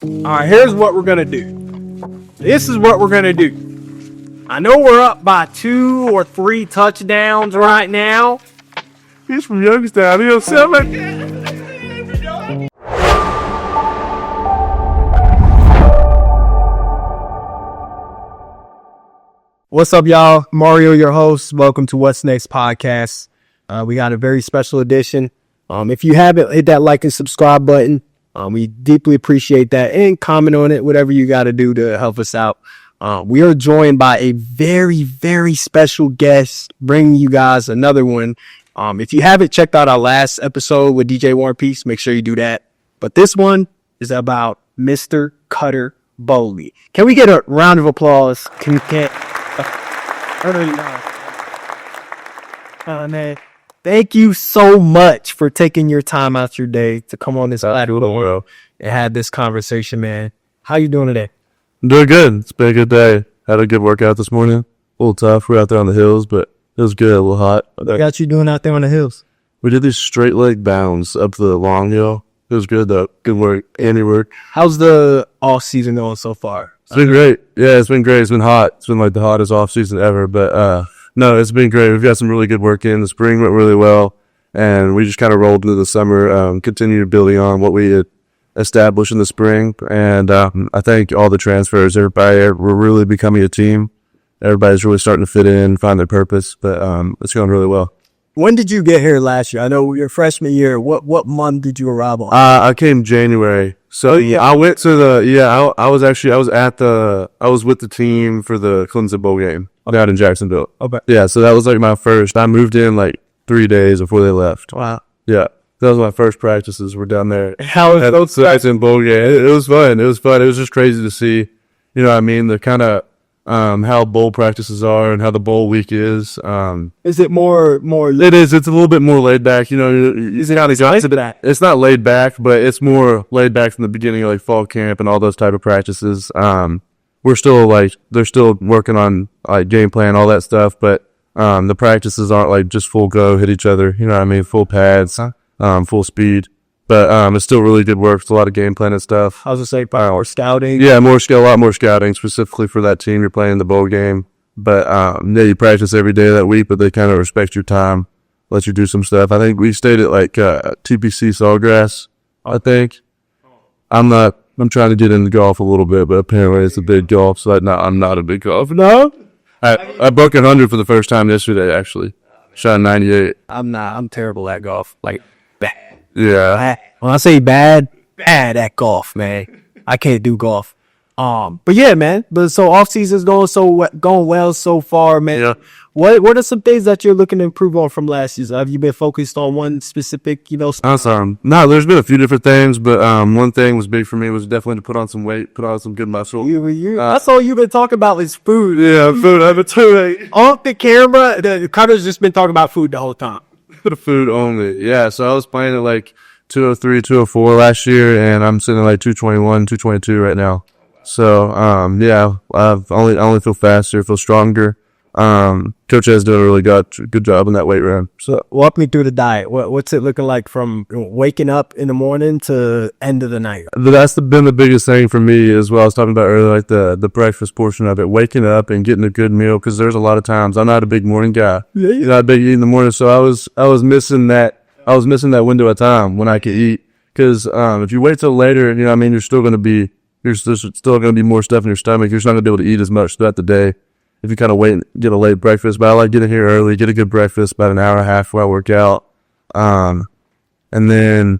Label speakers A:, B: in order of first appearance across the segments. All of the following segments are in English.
A: All right, here's what we're going to do. This is what we're going to do. I know we're up by 2 or 3 touchdowns right now.
B: He's from Youngstown. He'll sell it.
A: What's up, y'all? Mario, your host. Welcome to What's Next podcast. We got a very special edition. If you haven't, hit that like and subscribe button. We deeply appreciate that, and comment on it, whatever you got to do to help us out. We are joined by a very, very special guest, bringing you guys another one. If you haven't checked out our last episode with DJ War Peace, make sure you do that. But this one is about Mr. Cutter Boley. Can we get a round of applause? Can you get? Man, thank you so much for taking your time out your day to come on this platform and have this conversation, man. How you doing today?
B: I'm doing good. It's been a good day. Had a good workout this morning. A little tough. We're out there on the hills, but it was good. A little hot.
A: What got you doing out there on the hills?
B: We did these straight leg bounds up the long hill. It was good though. Good work. Any work.
A: How's the off season going so far?
B: It's been great. Yeah, it's been great. It's been hot. It's been like the hottest off season ever. But no, it's been great. We've got some really good work in. The spring went really well, and we just kind of rolled into the summer. Continued building on what we had established in the spring, and I think all the transfers, everybody, we're really becoming a team. Everybody's really starting to fit in, find their purpose. But it's going really well.
A: When did you get here last year? I know your freshman year. What month did you arrive on?
B: I came January. So yeah, I went to I was with the team for the Clemson Bowl game down in Jacksonville.
A: Okay.
B: Yeah, so that was like my first. I moved in like 3 days before they left.
A: Wow.
B: Yeah. That was my first practices. We're down there.
A: How was those
B: Clemson Bowl game? It was fun. It was fun. It was just crazy to see, you know what I mean, the kind of how bowl practices are and how the bowl week is.
A: Is it more?
B: It is. It's a little bit more laid back. You know,
A: Is it how these guys?
B: it's not laid back, but it's more laid back from the beginning of like fall camp and all those type of practices. We're still like, they're still working on like game plan, all that stuff, but the practices aren't like just full go, hit each other. You know what I mean? Full pads, full speed. But it's still really good work. It's a lot of game plan and stuff.
A: How's it say? Or scouting?
B: Yeah, a lot more scouting specifically for that team you're playing in the bowl game. But yeah, you practice every day of that week, but they kind of respect your time, let you do some stuff. I think we stayed at like TPC Sawgrass. I think I'm trying to get into golf a little bit, but apparently it's a big golf. So I'm not a big golfer. No, I broke 100 for the first time yesterday. Actually, shot 98.
A: I'm terrible at golf. Like bad.
B: Yeah.
A: When I say bad at golf, man. I can't do golf. But yeah, man. But so off season's going well so far, man.
B: Yeah.
A: What are some things that you're looking to improve on from last season? Have you been focused on one specific,
B: Awesome. No, there's been a few different things, but one thing was big for me was definitely to put on some weight, put on some good muscle.
A: That's all you've been talking about is food.
B: Yeah, food. I've been too.
A: Off the camera, the Cutter's just been talking about food the whole time.
B: For the food only. Yeah, so I was playing at like 203, 204 last year, and I'm sitting at like 221, 222 right now. So, yeah, I only feel faster, feel stronger. Coach has done a really good job in that weight room.
A: So walk me through the diet. What's it looking like from waking up in the morning to end of the night?
B: That's been the biggest thing for me as well. I was talking about earlier, like the breakfast portion of it, waking up and getting a good meal. Cause there's a lot of times I'm not a big morning guy.
A: Yeah.
B: You know, not big eat in the morning. So I was missing that window of time when I could eat. Cause, if you wait till later, you know what I mean, there's still going to be more stuff in your stomach. You're just not going to be able to eat as much throughout the day if you kind of wait and get a late breakfast. But I like getting here early, get a good breakfast about an hour and a half before I work out. And then,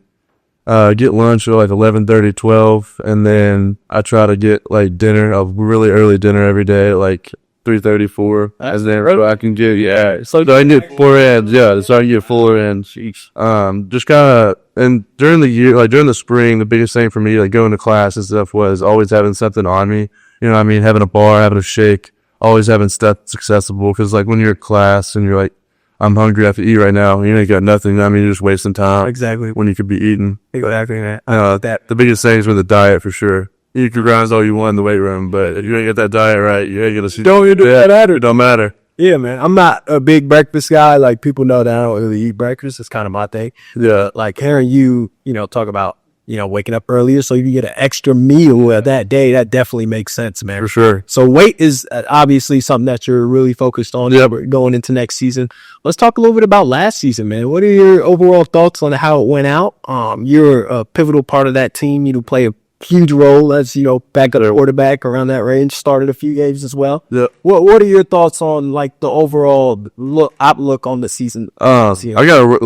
B: get lunch at like 11:30, 12. And then I try to get like dinner, a really early dinner every day, like 3:30, 4. As then so I can get, yeah. So I can get 4 ends, yeah. So I can get 4 ends. Just kind of, and during the year, like during the spring, the biggest thing for me, like going to class and stuff was always having something on me. You know what I mean? Having a bar, having a shake. Always having stuff that's accessible, because like when you're at class and you're like, I'm hungry, I have to eat right now, you ain't got nothing. I mean, you're just wasting time.
A: Exactly.
B: When you could be eating.
A: Exactly, man.
B: The biggest thing is with the diet for sure. You can grind all you want in the weight room, but if you ain't get that diet right, you ain't gonna see. It don't matter.
A: Yeah, man. I'm not a big breakfast guy. Like people know that I don't really eat breakfast. It's kind of my thing.
B: Yeah.
A: Like hearing you, talk about, waking up earlier so you get an extra meal that day. That definitely makes sense, man.
B: For sure.
A: So weight is obviously something that you're really focused on going into next season. Let's talk a little bit about last season, man. What are your overall thoughts on how it went out? You're a pivotal part of that team. You play a huge role as, backup quarterback around that range, started a few games as well.
B: Yeah.
A: What are your thoughts on like the overall outlook on the season?
B: I got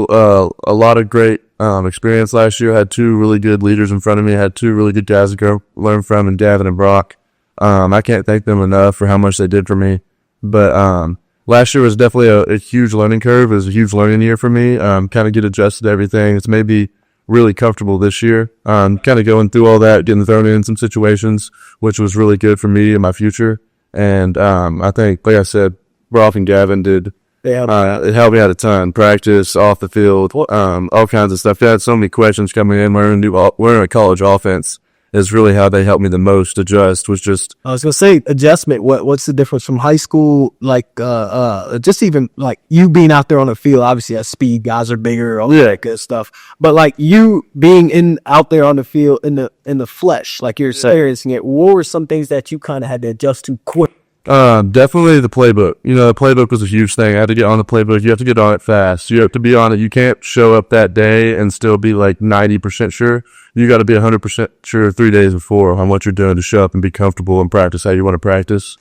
B: a lot of great experience last year. I had two really good leaders in front of me. I had two really good guys to go learn from, and Gavin and Brock. I can't thank them enough for how much they did for me. But last year was definitely a huge learning curve. It was a huge learning year for me. Kind of get adjusted to everything. It's maybe really comfortable this year. Kind of going through all that, getting thrown in some situations, which was really good for me in my future. And I think, like I said, Brock and Gavin did. It helped me out a ton. Practice, off the field, all kinds of stuff. They had so many questions coming in. We're in a college offense. Is really how they helped me the most adjust. Was just
A: I was gonna say adjustment. What's the difference from high school? Like just even like you being out there on the field. Obviously, at speed, guys are bigger, all that good stuff. But like you being out there on the field in the flesh, like you're experiencing it. What were some things that you kind of had to adjust to quick?
B: Definitely the playbook. The playbook was a huge thing. I had to get on the playbook. You have to get on it fast. You have to be on it. You can't show up that day and still be like 90% sure. You got to be 100% sure 3 days before on what you're doing to show up and be comfortable and practice how you want to practice.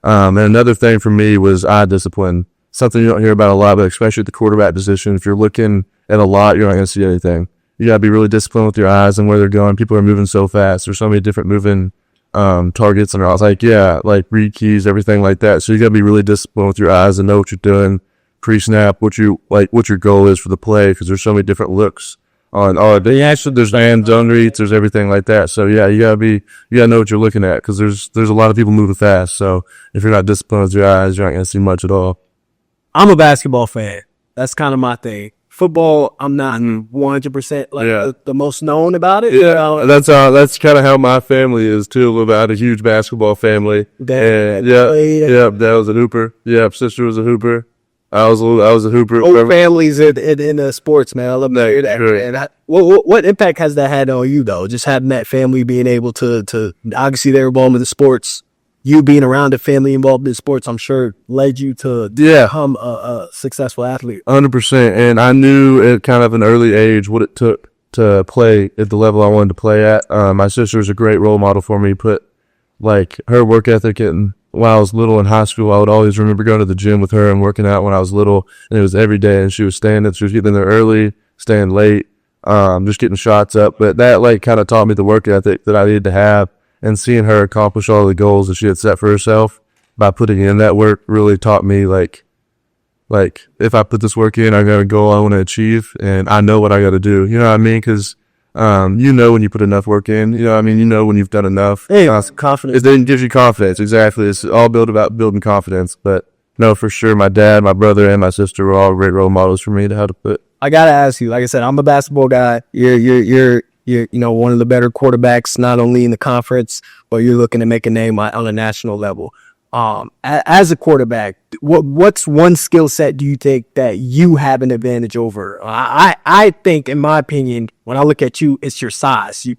B: And another thing for me was eye discipline. Something you don't hear about a lot, but especially at the quarterback position. If you're looking at a lot, you're not going to see anything. You got to be really disciplined with your eyes and where they're going. People are moving so fast. There's so many different moving targets, and I was like, read keys, everything like that. So you gotta be really disciplined with your eyes and know what you're doing pre-snap, what your goal is for the play, because there's so many different looks on there's hand zone reads, there's everything like that. So you gotta know what you're looking at, because there's a lot of people moving fast. So if you're not disciplined with your eyes, you're not gonna see much at all.
A: I'm a basketball fan. That's kind of my thing. Football, I'm not 100% the most known about it.
B: Yeah, that's kind of how my family is too. A little bit. I had a huge basketball family. Dad was a hooper. Yeah, sister was a hooper. I was a hooper.
A: Whole families in the sports, man. I love to hear that. Sure. And what impact has that had on you though? Just having that family being able to obviously they were involved in the sports. You being around a family involved in sports, I'm sure, led you to become a successful athlete.
B: 100%. And I knew at kind of an early age what it took to play at the level I wanted to play at. My sister was a great role model for me. Put like her work ethic in while I was little in high school. I would always remember going to the gym with her and working out when I was little. And it was every day. And she was getting there early, staying late, just getting shots up. But that like kind of taught me the work ethic that I needed to have. And seeing her accomplish all the goals that she had set for herself by putting in that work really taught me, like if I put this work in, I got a goal I want to achieve, and I know what I got to do. You know what I mean? Because when you put enough work in. You know what I mean? When you've done enough.
A: Hey, confidence.
B: It then gives you confidence. Exactly. It's all about building confidence. But no, for sure, my dad, my brother, and my sister were all great role models for me to how to put.
A: I gotta ask you. Like I said, I'm a basketball guy. You're one of the better quarterbacks, not only in the conference, but you're looking to make a name on a national level. As a quarterback, what's one skill set do you think that you have an advantage over? I think, in my opinion, when I look at you, it's your size. You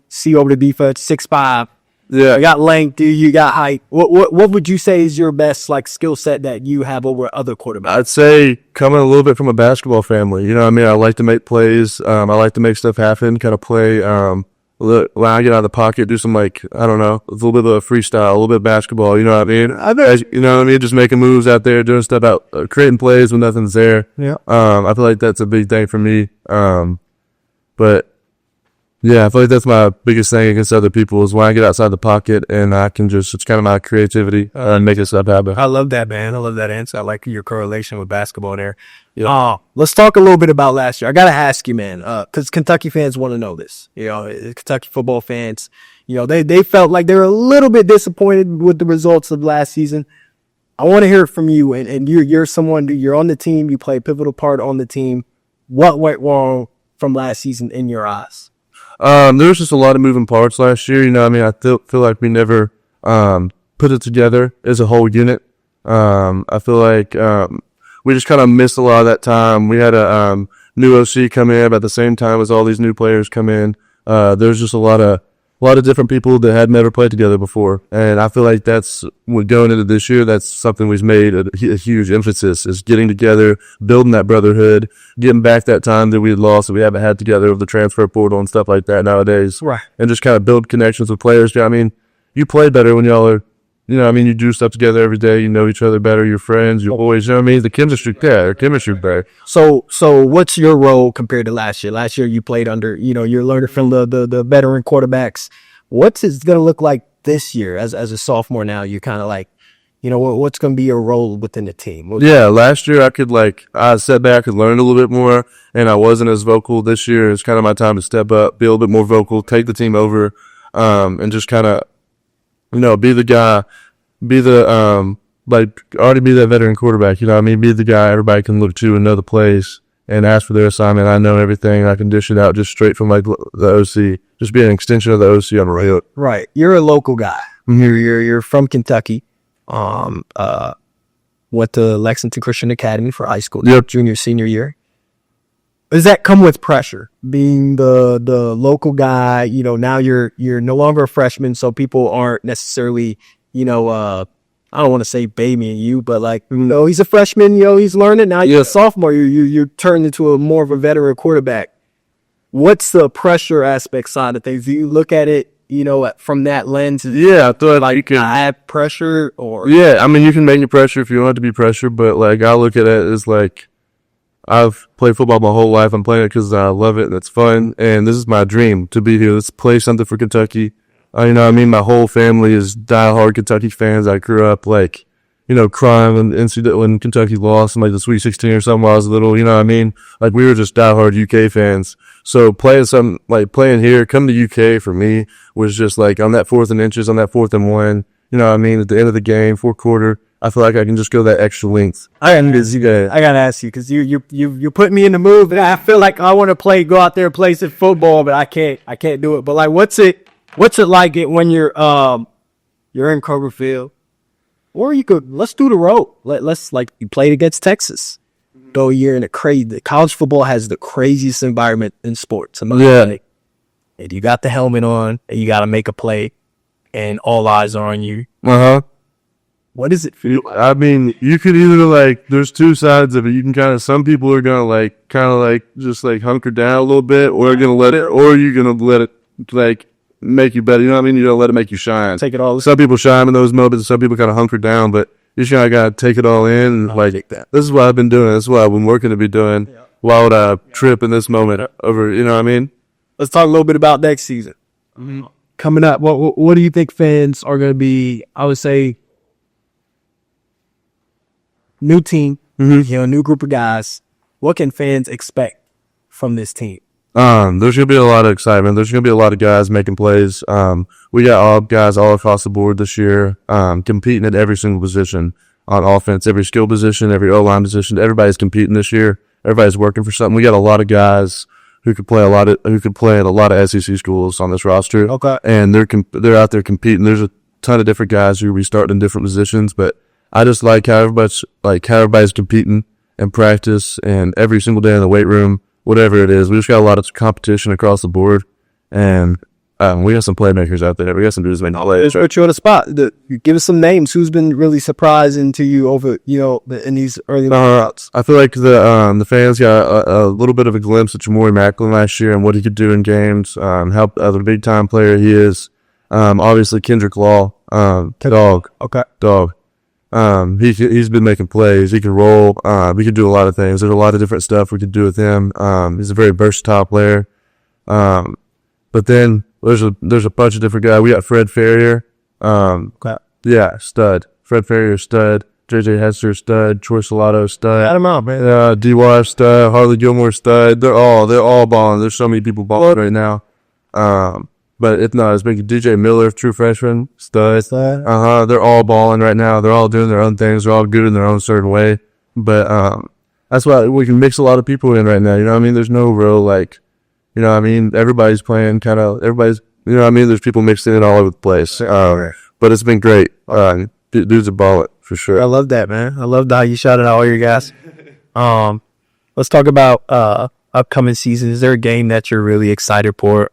A: see over the defense, 6'5". Yeah, you got length, you got height. What would you say is your best skill set that you have over other quarterbacks?
B: I'd say coming a little bit from a basketball family. You know what I mean? I like to make plays. I like to make stuff happen, kind of play. When I get out of the pocket, do some a little bit of a freestyle, a little bit of basketball. You know what I mean? You know what I mean? Just making moves out there, doing stuff out, creating plays when nothing's there.
A: Yeah.
B: I feel like that's a big thing for me. But yeah, I feel like that's my biggest thing against other people is when I get outside the pocket and I can it's kind of my creativity and make this stuff happen.
A: I love that, man. I love that answer. I like your correlation with basketball there. Yeah. Let's talk a little bit about last year. I got to ask you, man, because Kentucky fans want to know this. Kentucky football fans, they felt like they were a little bit disappointed with the results of last season. I want to hear it from you, and you're someone, you're on the team, you play a pivotal part on the team. What went wrong from last season in your eyes?
B: There was just a lot of moving parts last year. I feel like we never put it together as a whole unit. I feel like we just kind of missed a lot of that time. We had a new OC come in about the same time as all these new players come in. There's just a lot of different people that had never played together before, and I feel like that's what going into this year. That's something we've made a huge emphasis, is getting together, building that brotherhood, getting back that time that we had lost that we haven't had together with the transfer portal and stuff like that nowadays,
A: Right.
B: And just kind of build connections with players. I mean, you play better when y'all are, you do stuff together every day. You know each other better. You're friends. You're always, the chemistry there. Chemistry better.
A: So what's your role compared to last year? Last year you played under, you're learning from the veteran quarterbacks. What's it going to look like this year as a sophomore now? You're kind of like, what's going to be your role within the team?
B: Yeah, last year I sat back and learned a little bit more, and I wasn't as vocal. This year it's kind of my time to step up, be a little bit more vocal, take the team over, and just kind of, be the guy, be the, already be that veteran quarterback, be the guy everybody can look to and know the plays and ask for their assignment. I know everything. I can dish it out just straight from the OC, just be an extension of the OC on the road.
A: Right. You're a local guy. Mm-hmm. You're from Kentucky. Went to Lexington Christian Academy for high school, junior, senior year. Does that come with pressure? Being the local guy, now you're no longer a freshman, so people aren't necessarily, I don't want to say babying you, but he's a freshman, he's learning. Now you're a sophomore, you're turned into more of a veteran quarterback. What's the pressure aspect side of things? Do you look at it, from that lens?
B: Yeah, I thought you can
A: add pressure or.
B: Yeah, you can make it pressure if you want it to be pressure, but I look at it as I've played football my whole life. I'm playing it because I love it and it's fun. And this is my dream to be here. Let's play something for Kentucky. My whole family is diehard Kentucky fans. I grew up crying when Kentucky lost in the Sweet 16 or something when I was little. We were just diehard UK fans. So playing here, come to UK for me was just on that 4th and inches, on that 4th and 1. At the end of the game, fourth quarter, I feel like I can just go that extra length.
A: I gotta ask you because you put me in the mood, and I feel like I want to go out there and play some football, but I can't do it. But what's it like when you're in Kobeville, or let's do the road. Let's you played against Texas. Though you're in the college football has the craziest environment in sports.
B: Yeah.
A: And you got the helmet on, and you got to make a play, and all eyes are on you. What does it feel like?
B: You could either there's two sides of it. You can some people are gonna just hunker down a little bit, or you're gonna let it make you better. You don't let it make you shine.
A: Take it all.
B: Some people shine in those moments. Some people kind of hunker down, but you just gotta take it all in.
A: Take that.
B: This is what I've been doing. This is what I've been working to be doing. Yeah. Why would I trip in this moment over?
A: Let's talk a little bit about next season. Mm-hmm. Coming up, what do you think fans are going to be? I would say new team, new group of guys. What can fans expect from this team?
B: There's going to be a lot of excitement. There's going to be a lot of guys making plays. We got all guys all across the board this year, competing at every single position on offense, every skill position, every O-line position. Everybody's competing this year. Everybody's working for something. We got a lot of guys who could play at a lot of SEC schools on this roster.
A: Okay.
B: And they're out there competing. There's a ton of different guys who restart in different positions, but I just how everybody's competing in practice and every single day in the weight room, whatever it is. We just got a lot of competition across the board, and we got some playmakers out there. We got some dudes making plays.
A: Put you on the spot. Give us some names. Who's been really surprising to you over, in these early routes?
B: I feel like the fans got a little bit of a glimpse at Mario Maitland last year and what he could do in games. How the big time player he is. Obviously Kendrick Law, dog.
A: Okay.
B: Dog. He's been making plays. He can roll. We could do a lot of things. There's a lot of different stuff we could do with him. He's a very versatile player. But then there's a bunch of different guys. We got Fred Ferrier.
A: Okay.
B: Yeah, stud. Fred Ferrier, stud. JJ Hester, stud. Troy Salato, stud.
A: Add them out, man.
B: D.Y. stud. Harley Gilmore, stud. They're all balling. There's so many people balling right now. But it's big. DJ Miller, true freshman, stud. They're all balling right now. They're all doing their own things. They're all good in their own certain way. But that's why we can mix a lot of people in right now. There's no real everybody's playing everybody's. There's people mixed in all over the place. But it's been great. Dudes are balling for sure.
A: I love that, man. I love how you shouted out all your guys. Let's talk about upcoming season. Is there a game that you're really excited for?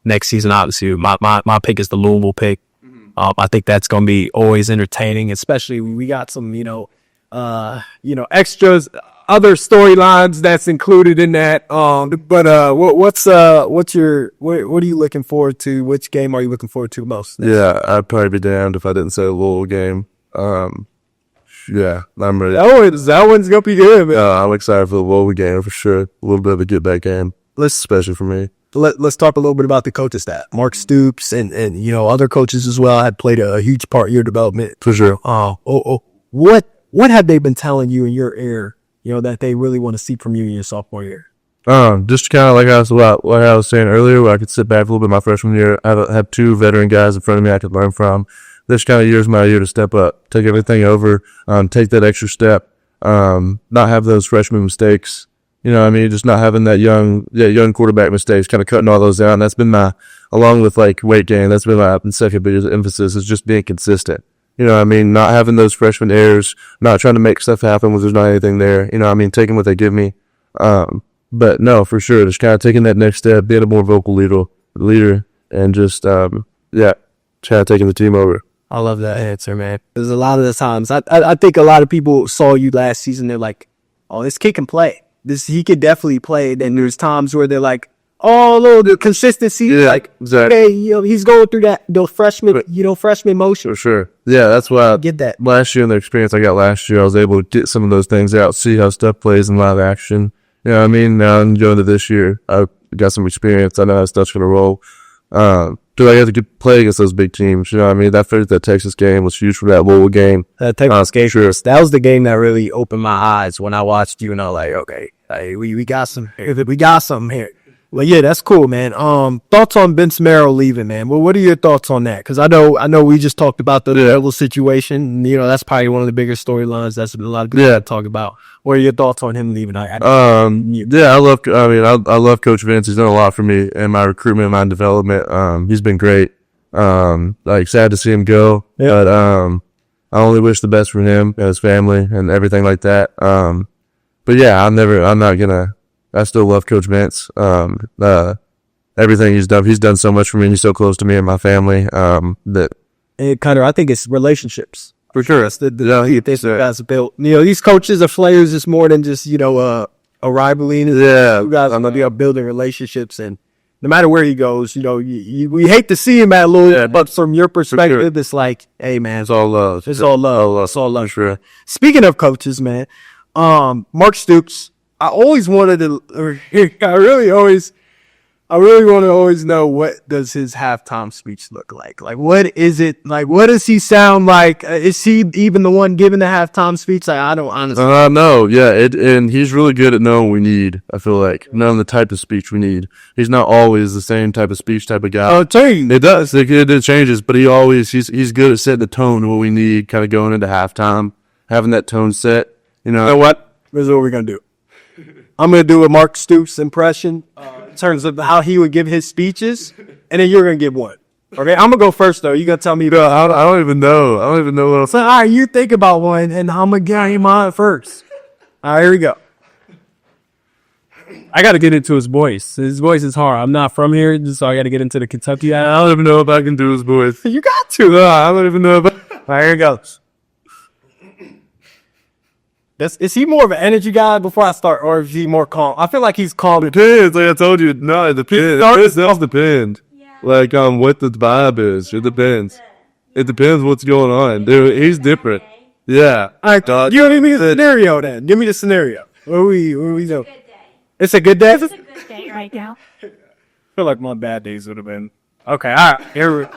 A: next season, obviously, my pick is the Louisville pick. I think that's going to be always entertaining, especially when we got some, extras, other storylines that's included in that. What are you looking forward to? Which game are you looking forward to most?
B: Yeah, I'd probably be damned if I didn't say a Louisville game. Yeah, I'm ready.
A: That one's going to be good, man.
B: I'm excited for the Louisville game for sure. A little bit of a get back game, especially for me.
A: Let's talk a little bit about the coaching staff. Mark Stoops and other coaches as well had played a huge part in your development.
B: For sure.
A: What have they been telling you in your ear, that they really want to see from you in your sophomore year?
B: Just kind of like I was saying earlier, where I could sit back a little bit my freshman year. I have 2 veteran guys in front of me I could learn from. This kind of year is my year to step up, take everything over, take that extra step, not have those freshman mistakes. Just not having that young quarterback mistakes, kind of cutting all those down. That's been along with like weight gain, that's been my second biggest emphasis, is just being consistent. Not having those freshman errors, not trying to make stuff happen when there's not anything there. Taking what they give me. But no, for sure, just kind of taking that next step, being a more vocal leader, and just, kind of taking the team over.
A: I love that answer, man. Because a lot of the times, I think a lot of people saw you last season, they're like, oh, this kid can play. He could definitely play. Then there's times where they're like, oh, the consistency.
B: Yeah,
A: like,
B: exactly.
A: Okay, he's going through those freshman motion.
B: For sure. Yeah, that's why
A: I get that.
B: Last year, in the experience I got last year, I was able to get some of those things out, see how stuff plays in live action. Now I'm going to this year. I've got some experience. I know how stuff's going to roll. Do I get to play against those big teams? That Texas game was huge for that Louisville game.
A: That Texas game, sure. That was the game that really opened my eyes when I watched you, and I was like, okay, we got some here. Well, yeah, that's cool, man. Thoughts on Marrow leaving, man? Well, what are your thoughts on that? Because I know we just talked about the level situation. That's probably one of the bigger storylines. That's a lot of people talk about. What are your thoughts on him leaving? I
B: love Coach Vince. He's done a lot for me in my recruitment and my development. He's been great. Sad to see him go, but I only wish the best for him and his family and everything like that. But yeah, I still love Coach Vince. Everything he's done so much for me, and he's so close to me and my family.
A: I think it's relationships.
B: For sure.
A: That's the guys built. These coaches are players. It's more than just, a rivalry.
B: Yeah.
A: You guys are building relationships, and no matter where he goes, we hate to see him at Louisville, but from your perspective, sure. It's like, hey, man.
B: It's all love.
A: It's all love. It's all love.
B: Sure.
A: Speaking of coaches, man, Mark Stoops, I always wanted to, I really want to always know, what does his halftime speech look like? Like, what is it? Like, what does he sound like? Is he even the one giving the halftime speech? Like, I don't honestly.
B: No, yeah, and he's really good at knowing what we need. I feel like knowing the type of speech we need. He's not always the same type of speech type of guy.
A: Oh, it changes.
B: It does. It changes, but he's good at setting the tone of what we need, kind of going into halftime, having that tone set.
A: You know what? This is what we're gonna do. I'm going to do a Mark Stoops impression in terms of how he would give his speeches, and then you're going to give one. Okay, I'm going to go first, though. You're going to tell me.
B: I don't even know. I don't even know what else.
A: So, all right, you think about one, and I'm going to get you mine first. All right, here we go. I got to get into his voice. His voice is hard. I'm not from here, so I got to get into the Kentucky.
B: I don't even know if I can do his voice.
A: You got to.
B: I don't even know if
A: All right, here it goes. Is he more of an energy guy before I start, or is he more calm? I feel like he's calm.
B: It depends. Like I told you, no, it depends. It does depend. Yeah. Like what the vibe is. It depends. It depends what's going on. Dude, he's different. Yeah.
A: All right, you give me the scenario then. Give me the scenario. What are we doing? It's a good day.
C: It's a good day right now.
A: I feel like my bad days would have been. Okay, all right. All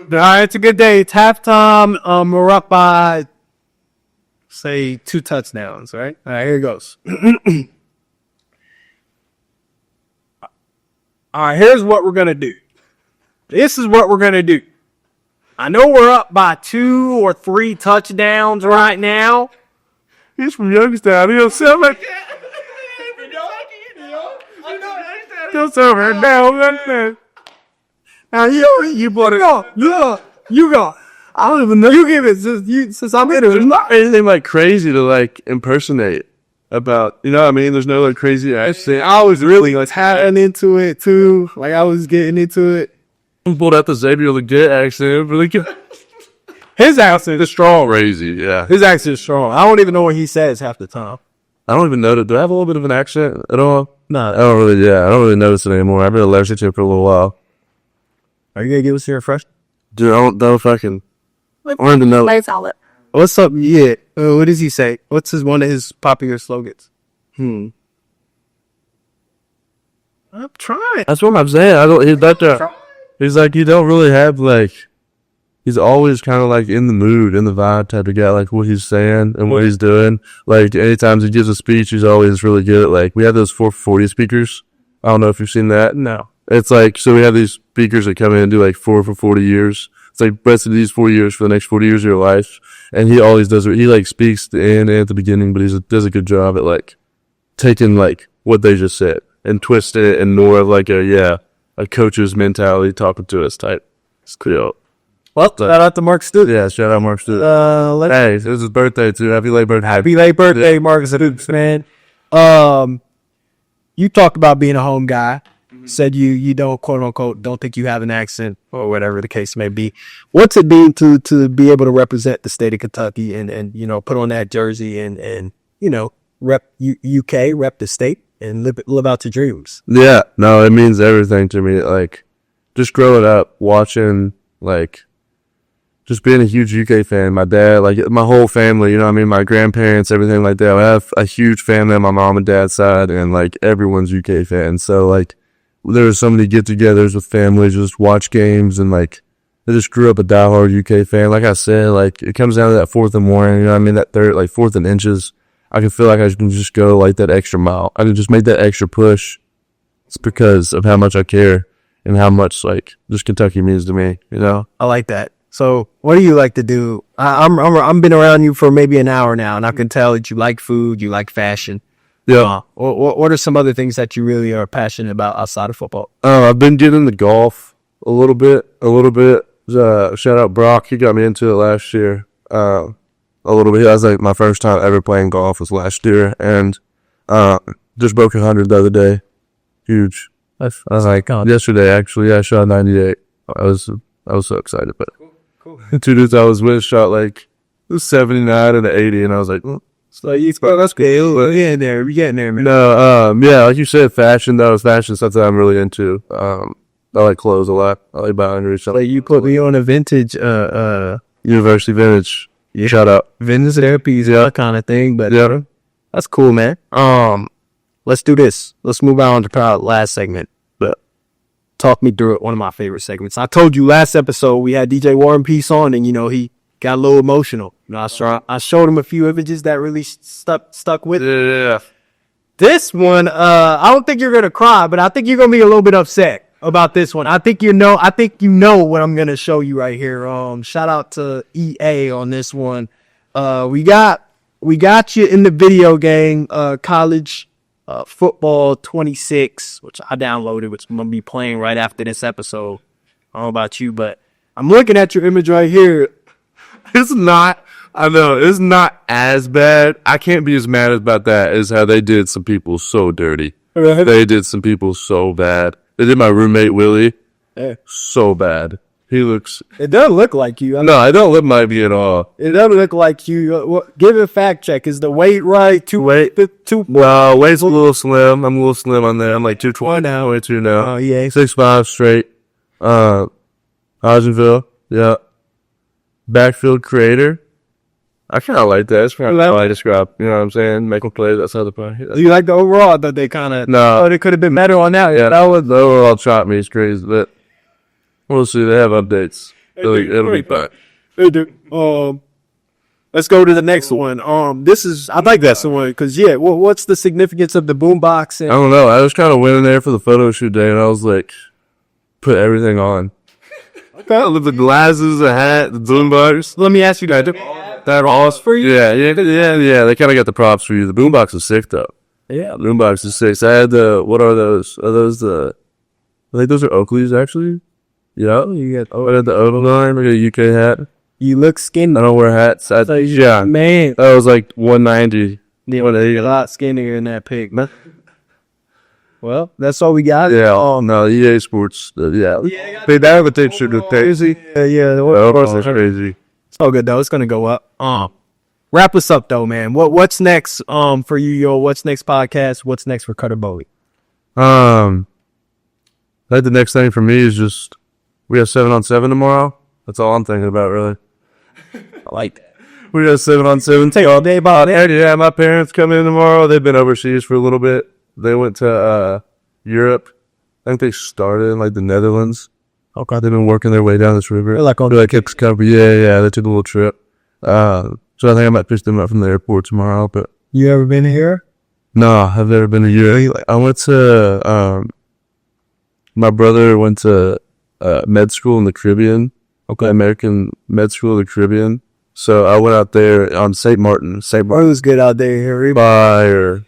A: right, it's a good day. It's halftime. We're up by, say, 2 touchdowns, right? All right, here it goes. All right, here's what we're going to do. This is what we're going to do. I know we're up by 2 or 3 touchdowns right now.
B: He's from Youngstown. He'll sound like
A: Now, you bought it. You go. I don't even know. You give it since I'm here.
B: There's not anything like crazy to like impersonate. about, you know what I mean? There's no like crazy accent.
A: I was really like tapping into it too. Like I was getting into it.
B: I pulled out the Xavier Legit accent. Really good.
A: His accent is strong.
B: Crazy, yeah.
A: His accent is strong. I don't even know what he says half the time.
B: I don't even know. Do I have a little bit of an accent at all?
A: No.
B: I don't really notice it anymore. I've been in Lexington for a little while.
A: Are you gonna give us your fresh?
B: Dude, I don't know if I can. I wanted to know.
A: What's up? Yeah. What does he say? What's one of his popular slogans? I'm trying.
B: That's what I'm saying. I don't. He's like, you don't really have like. He's always kind of like in the mood, in the vibe type of guy, like what he's saying and what he's doing. Like anytime he gives a speech, he's always really good at like, we have those 440 speakers. I don't know if you've seen that.
A: No.
B: It's like, so we have these speakers that come in and do like 4 for 40 years. It's like, rest of these 4 years for the next 40 years of your life. And he always does it. He like speaks the end and at the beginning, but he does a good job at like taking like what they just said and twisting it and more of like a coach's mentality talking to us type. It's cool.
A: Well, shout out to Mark Stoops.
B: Yeah, shout out Mark Stoops. Hey, it was his birthday too. Happy late birthday.
A: Happy late birthday, Mark Stoops, man. You talked about being a home guy. Said you don't, quote unquote, don't think you have an accent or whatever the case may be. What's it mean to be able to represent the state of Kentucky and you know, put on that jersey and you know, rep UK, rep the state and live out your dreams?
B: Yeah, no, it means everything to me. Like, just growing up, watching, like, just being a huge UK fan. My dad, like, my whole family, you know what I mean? My grandparents, everything like that. I have a huge family on my mom and dad's side, and, like, everyone's UK fans. So, like, there were so many get-togethers with families, just watch games, and, like, I just grew up a diehard UK fan. Like I said, like, it comes down to that 4th and 1, you know what I mean? That third, like, 4th and inches. I can feel like I can just go, like, that extra mile. I can just make that extra push. It's because of how much I care and how much, like, just Kentucky means to me, you know?
A: I like that. So what do you like to do? I'm been around you for maybe an hour now, and I can tell that you like food, you like fashion.
B: Yeah.
A: What are some other things that you really are passionate about outside of football?
B: I've been getting into golf a little bit. Shout out Brock. He got me into it last year. A little bit. That was like my first time ever playing golf was last year, and just broke 100 the other day. Huge. I was like, yesterday actually. Yeah, I shot 98. I was so excited, but cool. The two dudes I was with shot like 79 and 80, and I was like,
A: so that's good. We're getting there, man.
B: No, yeah, like you said, fashion something I'm really into. I like clothes a lot. I like buying and
A: like you put me on a vintage
B: University Vintage. Yeah. Shout out.
A: Vintage therapies, that kind of thing. But
B: yeah,
A: that's cool, man. Let's do this. Let's move on to our last segment. But talk me through it. One of my favorite segments. I told you last episode we had DJ War and Peace on, and you know he got a little emotional. You know, I showed him a few images that really stuck with him.
B: Yeah.
A: This one, I don't think you're gonna cry, but I think you're gonna be a little bit upset about this one. I think you know what I'm gonna show you right here. Shout out to EA on this one. We got you in the video game, college football 26, which I downloaded, which I'm gonna be playing right after this episode. I don't know about you, but I'm looking at your image right here.
B: It's not as bad. I can't be as mad about that as how they did some people so dirty.
A: Right.
B: They did some people so bad. They did my roommate Willie.
A: Yeah.
B: So bad.
A: It doesn't look like you.
B: No, I don't look like me at all.
A: It doesn't look like you. Give it a fact check. Is the weight right?
B: Well, weight's a little slim. I'm a little slim on there. I'm like 220 now. 2 now.
A: Oh, yeah.
B: 6'5" straight. Hodgenville. Yeah. Backfield creator. I kind of like that. It's kind of how I describe. You know what I'm saying? Making plays outside the play.
A: Do you like the overall? I thought they kind of.
B: No.
A: Oh, they could have been better on that.
B: Yeah, that was the overall chop me is crazy, but we'll see. They have updates. It'll be fine.
A: They do. Let's go to the next one. I like that one because what's the significance of the boombox?
B: I don't know. I was kind of went in there for the photo shoot day, and I was like, put everything on. Okay, the glasses, the hat, the boombox.
A: Let me ask you that. That all for you?
B: Yeah. They kind of got the props for you. The boombox is sick though.
A: Yeah,
B: the boombox is sick. So I had what are those? Are those the? I think those are Oakleys actually. Yeah, you got. I had the Oval line. I got a UK hat.
A: You look skinny.
B: I don't wear hats.
A: Man,
B: that was like $190.
A: Yeah, a lot skinnier in that pic, man. Well, that's all we got.
B: Yeah, no, EA Sports. They have a tape shoot crazy.
A: Yeah.
B: Of course, it's crazy.
A: It's all good though. It's gonna go up. Wrap us up though, man. What's next? For you, yo. What's next podcast? What's next for Cutter Boley?
B: Like the next thing for me is just we have 7-on-7 tomorrow. That's all I'm thinking about, really.
A: I like that.
B: We got 7-on-7.
A: Take all day about it.
B: Yeah, my parents come in tomorrow. They've been overseas for a little bit. They went to Europe. I think they started in like the Netherlands.
A: Okay.
B: They've been working their way down this river.
A: They're like on
B: it's covered. Yeah. They took a little trip. So I think I might pick them up from the airport tomorrow. But
A: you ever been here?
B: no, I've never been to Europe. I went to my brother went to med school in the Caribbean.
A: Okay.
B: American med school in the Caribbean. So I went out there on St. Martin.
A: It was good out there here.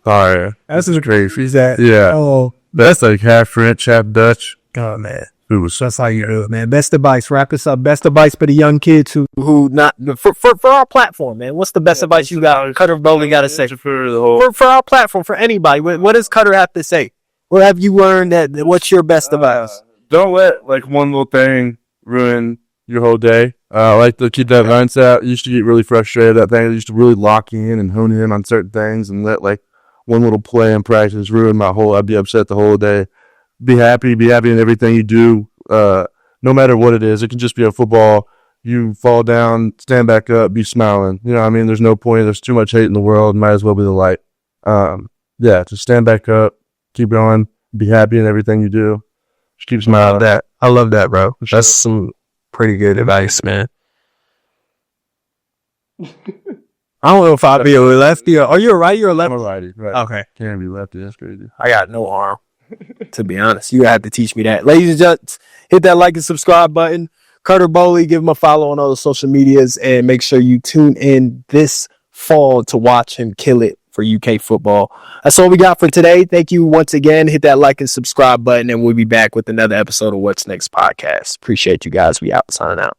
B: Fire.
A: That's just crazy.
B: Yeah.
A: Oh,
B: That's like half French, half Dutch.
A: God, man.
B: It was
A: That's how you do it, man. Best advice. Wrap this up. Best advice for the young kids who not for our platform, man. What's the best advice you got? Cutter Boley got to say for our platform, for anybody. What does Cutter have to say? What have you learned what's your best advice?
B: Don't let like one little thing ruin your whole day. I like to keep that mindset. I used to get really frustrated at things. I used to really lock in and hone in on certain things and let like one little play in practice ruin my whole. I'd be upset the whole day. Be happy in everything you do. No matter what it is. It can just be a football. You fall down, stand back up, be smiling. You know what I mean? There's no point. There's too much hate in the world. Might as well be the light. Just stand back up, keep going, be happy in everything you do. Just keep smiling.
A: I love that, bro. That's some pretty good advice, man. I don't know if I'll be a lefty. Are you a righty or a lefty?
B: I'm a righty. Right.
A: Okay.
B: Can't be lefty. That's crazy.
A: I got no arm, to be honest. You have to teach me that. Ladies and gents, hit that like and subscribe button. Cutter Boley, give him a follow on all the social medias, and make sure you tune in this fall to watch him kill it for UK football. That's all we got for today. Thank you once again. Hit that like and subscribe button, and we'll be back with another episode of What's Next podcast. Appreciate you guys. We out. Signing out.